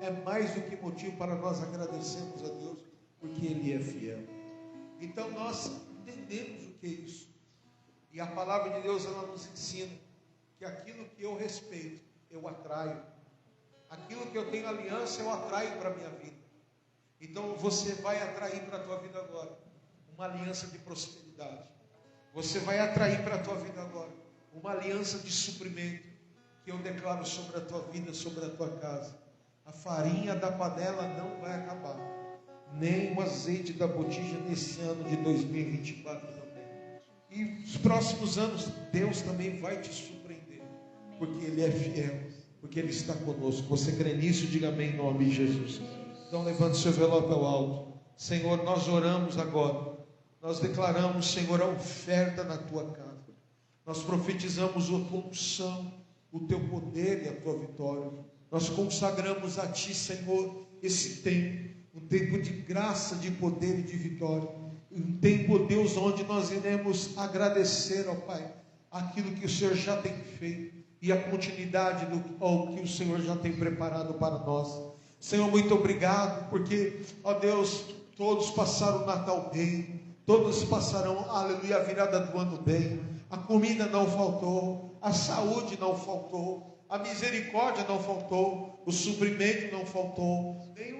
é mais do que motivo para nós agradecermos a Deus, porque Ele é fiel. Então nós entendemos o que é isso. E a palavra de Deus, ela nos ensina que aquilo que eu respeito, eu atraio. Aquilo que eu tenho aliança, eu atraio para a minha vida. Então você vai atrair para a tua vida agora uma aliança de prosperidade. Você vai atrair para a tua vida agora uma aliança de suprimento, que eu declaro sobre a tua vida, sobre a tua casa. A farinha da panela não vai acabar, nem o azeite da botija nesse ano de 2024 também. E os próximos anos, Deus também vai te surpreender, porque Ele é fiel, porque Ele está conosco. Você crê nisso? Diga amém em nome de Jesus. Então levante seu envelope ao alto. Senhor, nós oramos agora. Nós declaramos, Senhor, a oferta na tua casa. Nós profetizamos a tua unção, o teu poder e a tua vitória. Nós consagramos a ti, Senhor, esse tempo, um tempo de graça, de poder e de vitória. Um tempo, Deus, onde nós iremos agradecer ao Pai aquilo que o Senhor já tem feito e a continuidade ao que o Senhor já tem preparado para nós. Senhor, muito obrigado, porque, ó Deus, todos passaram o Natal bem, todos passarão, aleluia, a virada do ano bem. A comida não faltou, a saúde não faltou, a misericórdia não faltou, o suprimento não faltou. Nem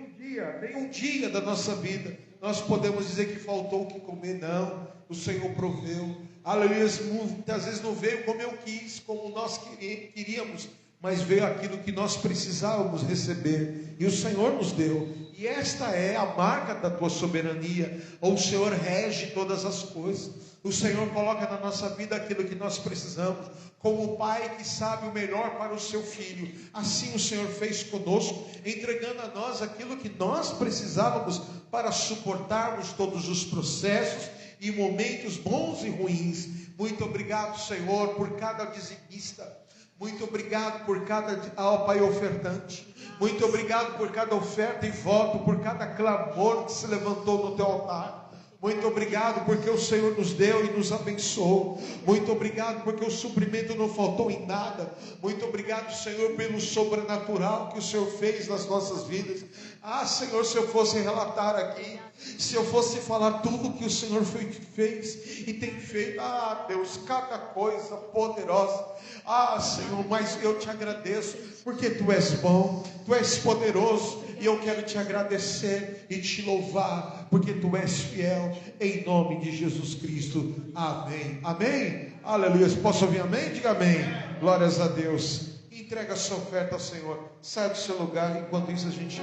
um dia da nossa vida nós podemos dizer que faltou o que comer, não. O Senhor proveu, aleluia. Muitas vezes não veio como eu quis, como nós queríamos, mas veio aquilo que nós precisávamos receber, e o Senhor nos deu. E esta é a marca da tua soberania. O Senhor rege todas as coisas. O Senhor coloca na nossa vida aquilo que nós precisamos, como o pai que sabe o melhor para o seu filho. Assim o Senhor fez conosco, entregando a nós aquilo que nós precisávamos para suportarmos todos os processos e momentos bons e ruins. Muito obrigado, Senhor, por cada dizimista. Muito obrigado por cada, Pai, ofertante. Muito obrigado por cada oferta e voto, por cada clamor que se levantou no teu altar. Muito obrigado porque o Senhor nos deu e nos abençoou. Muito obrigado porque o suprimento não faltou em nada. Muito obrigado, Senhor, pelo sobrenatural que o Senhor fez nas nossas vidas. Ah, Senhor, se eu fosse relatar aqui, se eu fosse falar tudo que o Senhor fez e tem feito, ah, Deus, cada coisa poderosa. Ah, Senhor, mas eu te agradeço porque Tu és bom, Tu és poderoso, e eu quero te agradecer e te louvar porque Tu és fiel, em nome de Jesus Cristo. Amém. Amém? Aleluia. Posso ouvir amém? Diga amém. Glórias a Deus. Entrega a sua oferta ao Senhor. Sai do seu lugar. Enquanto isso a gente...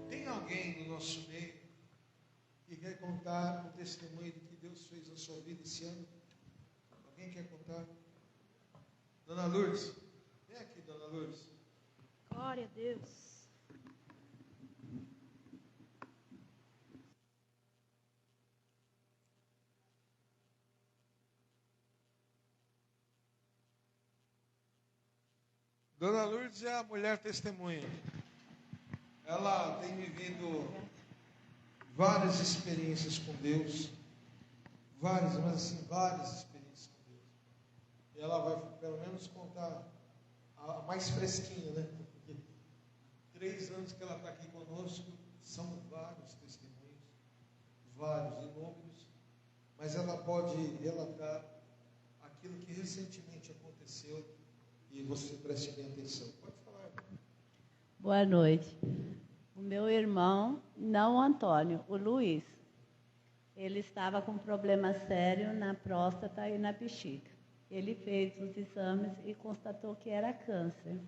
Tem alguém no nosso meio que quer contar o testemunho do que Deus fez na sua vida esse ano? Alguém quer contar? Dona Lourdes. Vem aqui, Dona Lourdes. Glória a Deus. Dona Lourdes é a mulher testemunha. Ela tem vivido várias experiências com Deus. Várias experiências com Deus. E ela vai pelo menos contar a mais fresquinha, né? Porque 3 anos que ela está aqui conosco, são vários testemunhos, vários, inúmeros, mas ela pode relatar aquilo que recentemente aconteceu e você preste bem atenção. Pode falar. Boa noite. O meu irmão, não o Antônio, o Luiz, ele estava com um problema sério na próstata e na bexiga. Ele fez os exames e constatou que era câncer.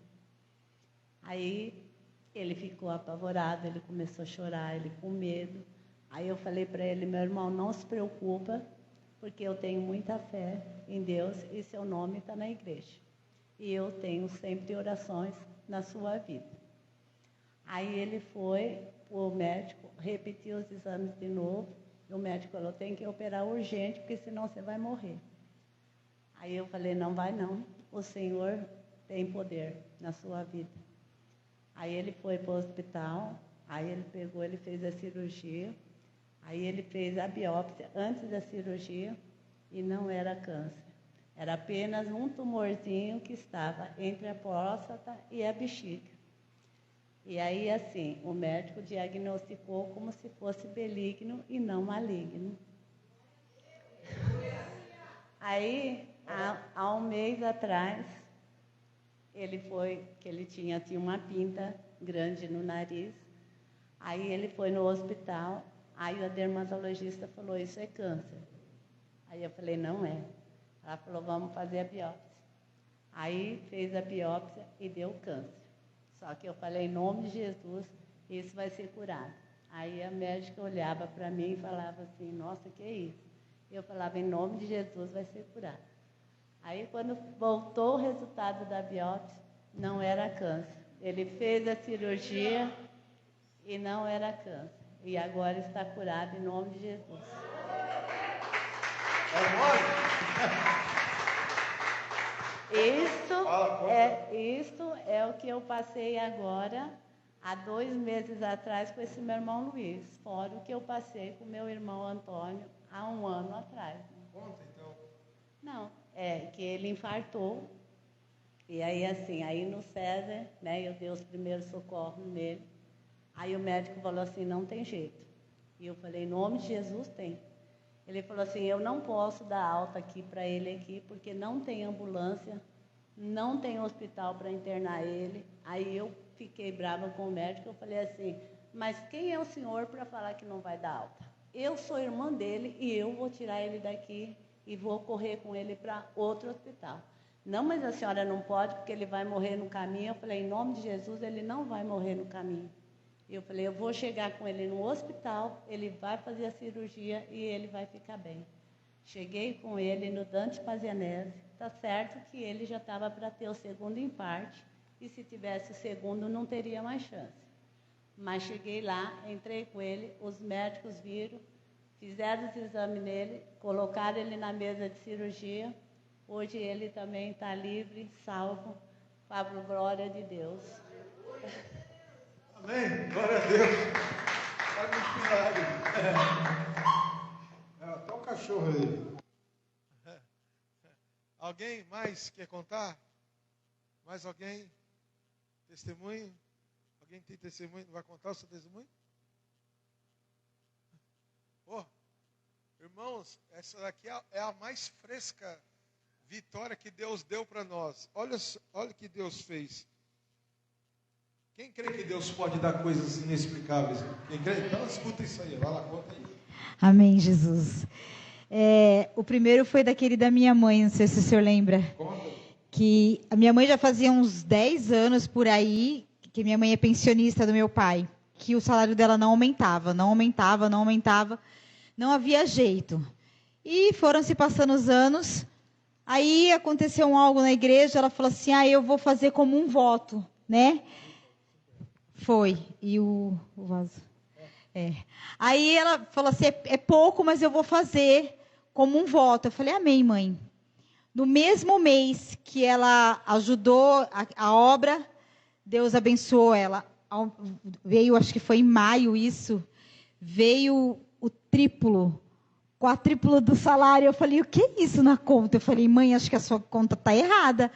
Aí ele ficou apavorado, ele começou a chorar, ele com medo. Aí eu falei para ele, meu irmão, não se preocupa, porque eu tenho muita fé em Deus e seu nome está na igreja. E eu tenho sempre orações na sua vida. Aí ele foi, o médico repetiu os exames de novo, e o médico falou, tem que operar urgente, porque senão você vai morrer. Aí eu falei, não vai não, o Senhor tem poder na sua vida. Aí ele foi para o hospital, aí ele pegou, ele fez a cirurgia, aí ele fez a biópsia antes da cirurgia e não era câncer. Era apenas um tumorzinho que estava entre a próstata e a bexiga. E aí, assim, o médico diagnosticou como se fosse benigno e não maligno. Aí, há um mês atrás, ele foi, que ele tinha assim, uma pinta grande no nariz. Aí ele foi no hospital, aí a dermatologista falou, isso é câncer. Aí eu falei, não é. Ela falou, vamos fazer a biópsia. Aí fez a biópsia e deu câncer. Só que eu falei, em nome de Jesus, isso vai ser curado. Aí a médica olhava para mim e falava assim, nossa, que é isso? Eu falava, em nome de Jesus vai ser curado. Aí quando voltou o resultado da biópsia, não era câncer. Ele fez a cirurgia e não era câncer. E agora está curado em nome de Jesus. Isto é o que eu passei agora, há 2 meses atrás, com esse meu irmão Luiz. Fora o que eu passei com meu irmão Antônio há 1 ano atrás. Conta então. Não, é que ele infartou. E aí assim, aí no César, né, eu dei os primeiros socorros nele. Aí o médico falou assim, não tem jeito. E eu falei, em nome de Jesus tem. Ele falou assim, eu não posso dar alta aqui para ele aqui, porque não tem ambulância, não tem hospital para internar ele. Aí eu fiquei brava com o médico, eu falei assim, mas quem é o senhor para falar que não vai dar alta? Eu sou irmã dele e eu vou tirar ele daqui e vou correr com ele para outro hospital. Não, mas a senhora não pode, porque ele vai morrer no caminho. Eu falei, em nome de Jesus, ele não vai morrer no caminho. Eu falei, eu vou chegar com ele no hospital, ele vai fazer a cirurgia e ele vai ficar bem. Cheguei com ele no Dante Pazianese, está certo que ele já estava para ter o segundo infarte, e se tivesse o segundo não teria mais chance. Mas cheguei lá, entrei com ele, os médicos viram, fizeram os exames nele, colocaram ele na mesa de cirurgia. Hoje ele também está livre, salvo, para a glória de Deus. Amém? Glória a Deus. Olha o milagre. Até o cachorro aí. Alguém mais quer contar? Mais alguém? Testemunho? Alguém tem testemunho? Vai contar o seu testemunho? Oh, irmãos, essa daqui é a mais fresca vitória que Deus deu para nós. Olha o que Deus fez. Quem crê que Deus pode dar coisas inexplicáveis? Quem crê? Então escuta isso aí, vai lá, conta aí. Amém, Jesus. O primeiro foi daquele da minha mãe, não sei se o senhor lembra. Conta. Que a minha mãe já fazia uns 10 anos por aí, que minha mãe é pensionista do meu pai, que o salário dela não aumentava, não havia jeito. E foram se passando os anos, aí aconteceu algo na igreja, ela falou assim, eu vou fazer como um voto, né? Foi, e o vaso. Aí ela falou assim, é pouco, mas eu vou fazer como um voto. Eu falei, amém, mãe. No mesmo mês que ela ajudou a obra, Deus abençoou ela. Veio, acho que foi em maio isso, veio o triplo, quadruplo do salário. Eu falei, o que é isso na conta? Eu falei, mãe, acho que a sua conta está errada.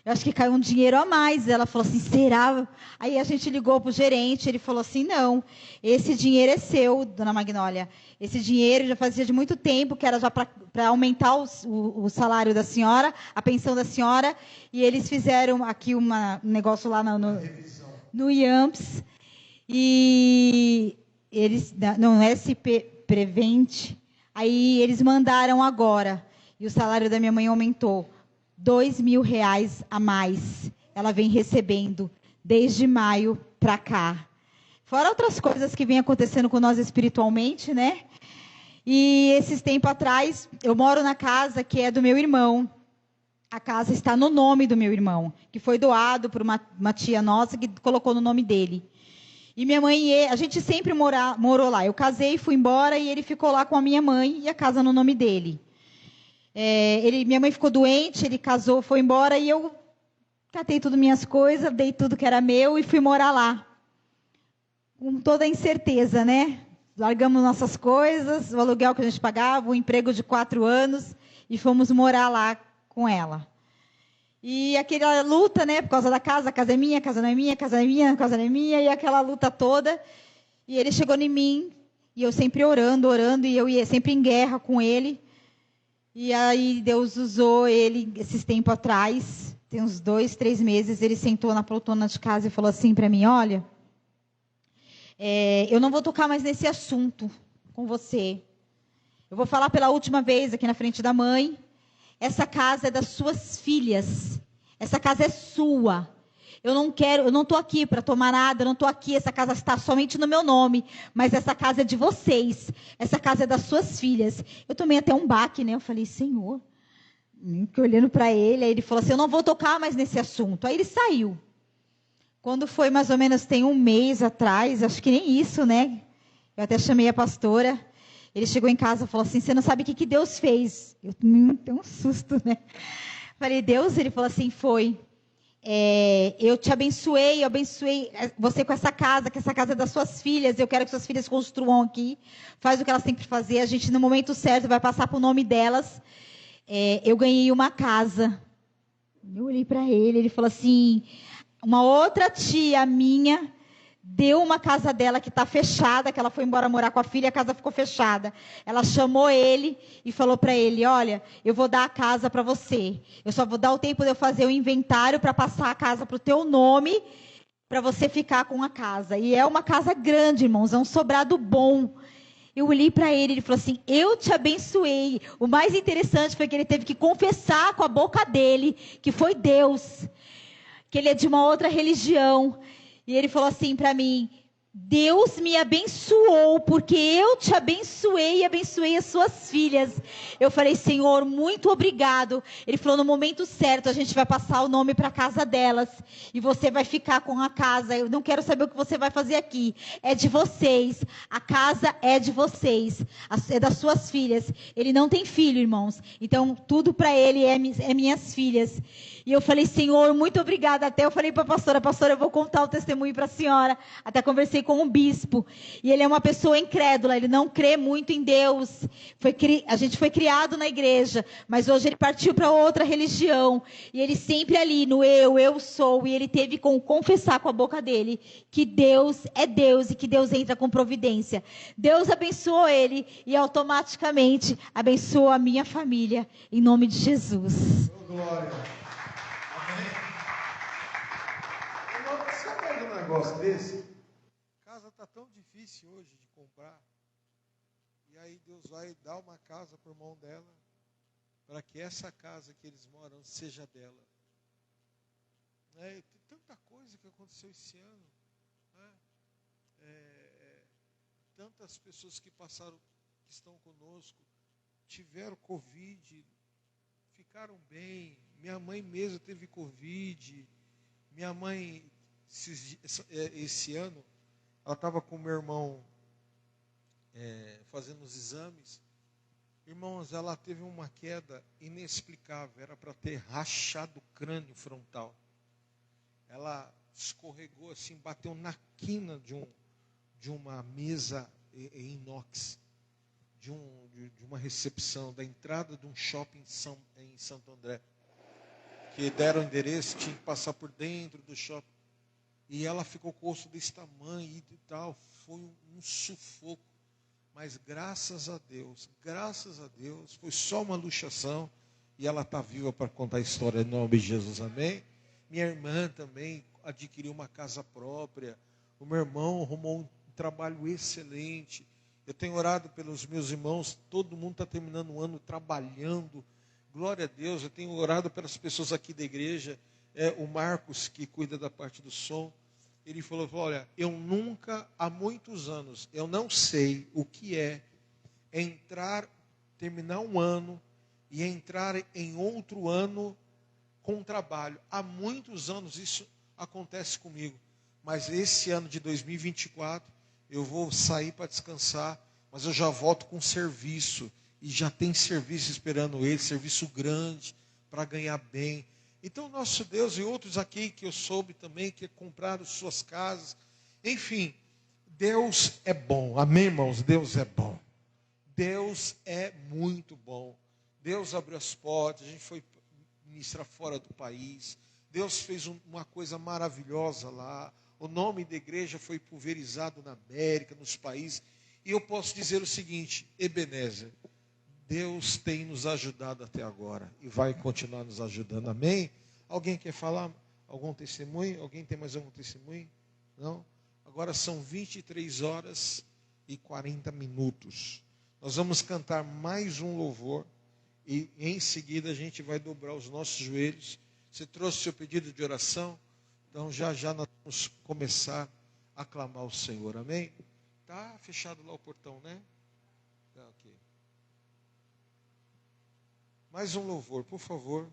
Eu acho que caiu um dinheiro a mais. Ela falou assim, será? Aí a gente ligou para o gerente, ele falou assim, não, esse dinheiro é seu, dona Magnólia. Esse dinheiro já fazia de muito tempo, que era já para aumentar o salário da senhora, a pensão da senhora, e eles fizeram aqui um negócio lá no IAMPS, e eles, no SP Prevent, aí eles mandaram agora, e o salário da minha mãe aumentou. R$2.000 a mais ela vem recebendo desde maio para cá. Fora outras coisas que vêm acontecendo com nós espiritualmente, né? E esses tempos atrás, eu moro na casa que é do meu irmão. A casa está no nome do meu irmão, que foi doado por uma tia nossa que colocou no nome dele. E minha mãe, a gente sempre morou lá. Eu casei, fui embora e ele ficou lá com a minha mãe e a casa no nome dele. Minha mãe ficou doente, ele casou, foi embora e eu catei tudo minhas coisas, dei tudo que era meu e fui morar lá. Com toda a incerteza, né? Largamos nossas coisas, o aluguel que a gente pagava, o emprego de 4 anos e fomos morar lá com ela. E aquela luta, né? Por causa da casa, a casa é minha, a casa não é minha, a casa é minha, a casa não é minha, e aquela luta toda. E ele chegou em mim e eu sempre orando, e eu ia sempre em guerra com ele. E aí Deus usou ele esses tempos atrás, tem uns 2, 3 meses, ele sentou na poltrona de casa e falou assim para mim, olha, eu não vou tocar mais nesse assunto com você. Eu vou falar pela última vez aqui na frente da mãe, essa casa é das suas filhas, essa casa é sua. Eu não estou aqui para tomar nada, eu não estou aqui, essa casa está somente no meu nome, mas essa casa é de vocês, essa casa é das suas filhas. Eu tomei até um baque, né? Eu falei, Senhor, fiquei olhando para ele, aí ele falou assim, eu não vou tocar mais nesse assunto. Aí ele saiu. Quando foi mais ou menos, tem um mês atrás, acho que nem isso, né? Eu até chamei a pastora, ele chegou em casa e falou assim, você não sabe o que Deus fez? Eu tenho um susto, né? Falei, Deus? Ele falou assim, foi. Eu te abençoei, eu abençoei você com essa casa, que essa casa é das suas filhas, eu quero que suas filhas construam aqui, faz o que elas têm que fazer, a gente no momento certo vai passar para o nome delas. Eu ganhei uma casa. Eu olhei para ele, ele falou assim, uma outra tia minha deu uma casa dela que está fechada, que ela foi embora morar com a filha, a casa ficou fechada. Ela chamou ele e falou para ele: olha, eu vou dar a casa para você. Eu só vou dar o tempo de eu fazer o inventário para passar a casa para o teu nome, para você ficar com a casa. E é uma casa grande, irmãos, é um sobrado bom. Eu olhei para ele, ele falou assim: eu te abençoei. O mais interessante foi que ele teve que confessar com a boca dele que foi Deus, que ele é de uma outra religião. E ele falou assim para mim: Deus me abençoou, porque eu te abençoei e abençoei as suas filhas. Eu falei: Senhor, muito obrigado. Ele falou: no momento certo, a gente vai passar o nome para a casa delas. E você vai ficar com a casa. Eu não quero saber o que você vai fazer aqui. É de vocês. A casa é de vocês. É das suas filhas. Ele não tem filho, irmãos. Então, tudo para ele é minhas filhas. E eu falei: Senhor, muito obrigada. Até eu falei para a pastora, eu vou contar o testemunho para a senhora. Até conversei com o bispo. E ele é uma pessoa incrédula, ele não crê muito em Deus. A gente foi criado na igreja, mas hoje ele partiu para outra religião. E ele sempre ali no eu sou. E ele teve que confessar com a boca dele que Deus é Deus e que Deus entra com providência. Deus abençoou ele e automaticamente abençoou a minha família. Em nome de Jesus. Oh, glória. Você pega um negócio desse? Casa está tão difícil hoje de comprar. E aí Deus vai dar uma casa por mão dela, para que essa casa que eles moram seja dela. Tem tanta coisa que aconteceu esse ano. Tantas pessoas que passaram, que estão conosco, tiveram Covid, ficaram bem. Minha mãe mesmo teve Covid. Minha mãe, esse ano, ela estava com o meu irmão fazendo os exames. Irmãos, ela teve uma queda inexplicável. Era para ter rachado o crânio frontal. Ela escorregou assim, bateu na quina de uma mesa em inox, de uma recepção, da entrada de um shopping em Santo André. Que deram o endereço, tinha que passar por dentro do shopping. E ela ficou com o osso desse tamanho e tal. Foi um sufoco. Mas graças a Deus, foi só uma luxação. E ela está viva para contar a história em nome de Jesus, amém? Minha irmã também adquiriu uma casa própria. O meu irmão arrumou um trabalho excelente. Eu tenho orado pelos meus irmãos. Todo mundo está terminando o ano trabalhando. Glória a Deus. Eu tenho orado pelas pessoas aqui da igreja. O Marcos, que cuida da parte do som, ele falou: olha, eu nunca, há muitos anos, eu não sei o que é terminar um ano e entrar em outro ano com trabalho. Há muitos anos isso acontece comigo, mas esse ano de 2024, eu vou sair para descansar, mas eu já volto com serviço, e já tem serviço esperando ele, serviço grande, para ganhar bem. Então, nosso Deus, e outros aqui que eu soube também, que compraram suas casas. Enfim, Deus é bom. Amém, irmãos? Deus é bom. Deus é muito bom. Deus abriu as portas, a gente foi ministrar fora do país. Deus fez uma coisa maravilhosa lá. O nome da igreja foi pulverizado na América, nos países. E eu posso dizer o seguinte: Ebenezer, Deus tem nos ajudado até agora e vai continuar nos ajudando, amém? Alguém quer falar algum testemunho? Alguém tem mais algum testemunho? Não? Agora são 23 horas e 40 minutos. Nós vamos cantar mais um louvor e em seguida a gente vai dobrar os nossos joelhos. Você trouxe seu pedido de oração? Então já nós vamos começar a clamar ao Senhor, amém? Está fechado lá o portão, né? Tá, ok. Mais um louvor, por favor.